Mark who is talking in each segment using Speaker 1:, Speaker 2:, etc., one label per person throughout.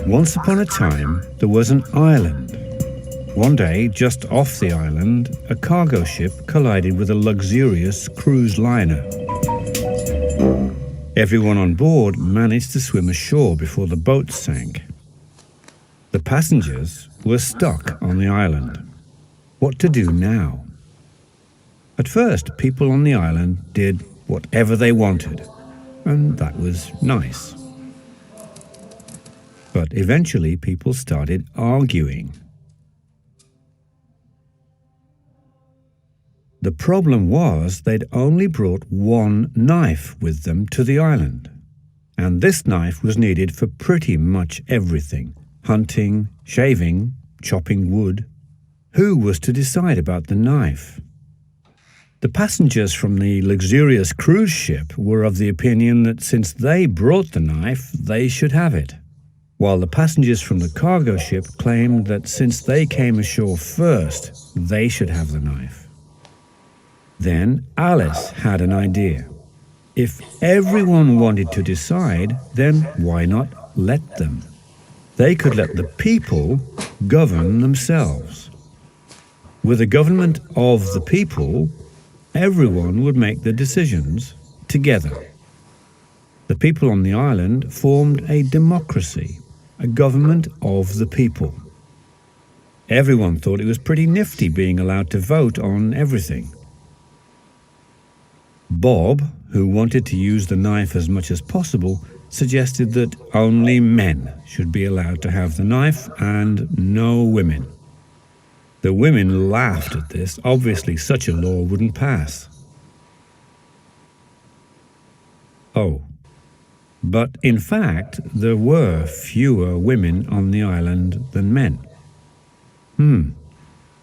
Speaker 1: Once upon a time, there was an island. One day, just off the island, a cargo ship collided with a luxurious cruise liner. Everyone on board managed to swim ashore before the boat sank. The passengers were stuck on the island. What to do now? At first, people on the island did whatever they wanted, and that was nice. But eventually, people started arguing. The problem was they'd only brought one knife with them to the island, and this knife was needed for pretty much everything: hunting, shaving, chopping wood. Who was to decide about the knife? The passengers from the luxurious cruise ship were of the opinion that since they brought the knife, they should have it, while the passengers from the cargo ship claimed that since they came ashore first, they should have the knife. Then Alice had an idea. If everyone wanted to decide, then why not let them? They could let the people govern themselves. With a government of the people, everyone would make the decisions together. The people on the island formed a democracy, a government of the people. Everyone thought it was pretty nifty being allowed to vote on everything. Bob, who wanted to use the knife as much as possible, suggested that only men should be allowed to have the knife and no women. The women laughed at this. Obviously, such a law wouldn't pass. Oh, but in fact, there were fewer women on the island than men.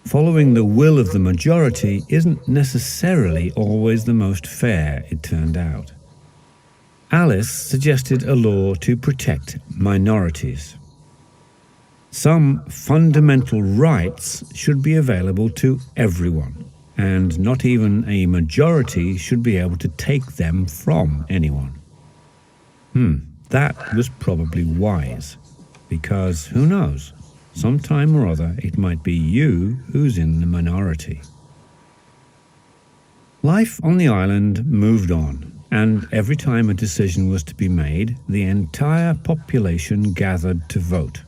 Speaker 1: Following the will of the majority isn't necessarily always the most fair, it turned out. Alice suggested a law to protect minorities. Some fundamental rights should be available to everyone, and not even a majority should be able to take them from anyone. That was probably wise, because who knows? Sometime or other, it might be you who's in the minority. Life on the island moved on, and every time a decision was to be made, the entire population gathered to vote.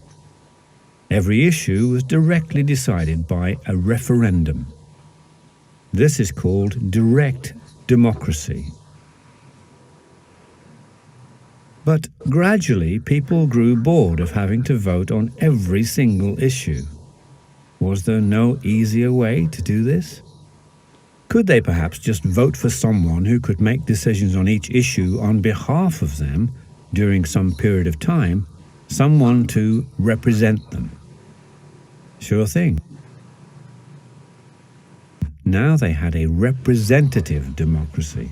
Speaker 1: Every issue was directly decided by a referendum. This is called direct democracy. But gradually, people grew bored of having to vote on every single issue. Was there no easier way to do this? Could they perhaps just vote for someone who could make decisions on each issue on behalf of them during some period of time, someone to represent them? Sure thing. Now they had a representative democracy.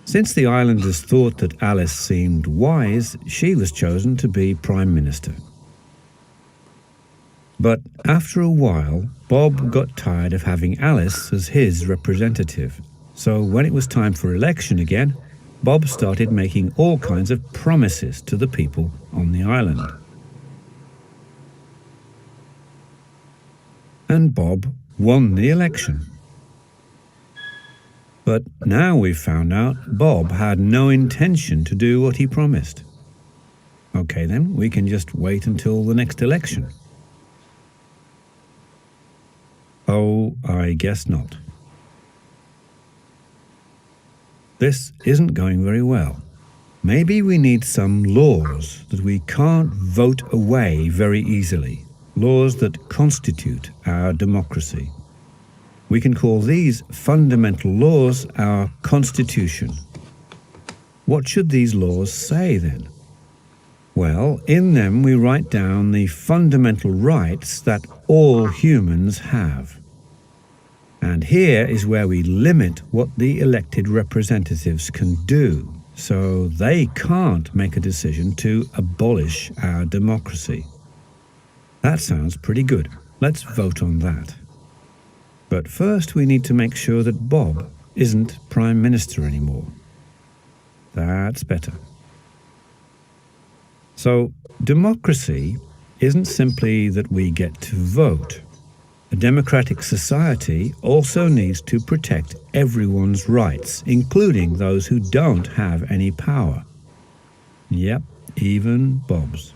Speaker 1: Since the islanders thought that Alice seemed wise, she was chosen to be Prime Minister. But after a while, Bob got tired of having Alice as his representative. So when it was time for election again, Bob started making all kinds of promises to the people on the island. And Bob won the election. But now we've found out Bob had no intention to do what he promised. Okay then, we can just wait until the next election. Oh, I guess not. This isn't going very well. Maybe we need some laws that we can't vote away very easily. Laws that constitute our democracy. We can call these fundamental laws our Constitution. What should these laws say then? Well, in them we write down the fundamental rights that all humans have. And here is where we limit what the elected representatives can do, so they can't make a decision to abolish our democracy. That sounds pretty good. Let's vote on that. But first we need to make sure that Bob isn't Prime Minister anymore. That's better. So, democracy isn't simply that we get to vote. A democratic society also needs to protect everyone's rights, including those who don't have any power. Yep, even Bob's.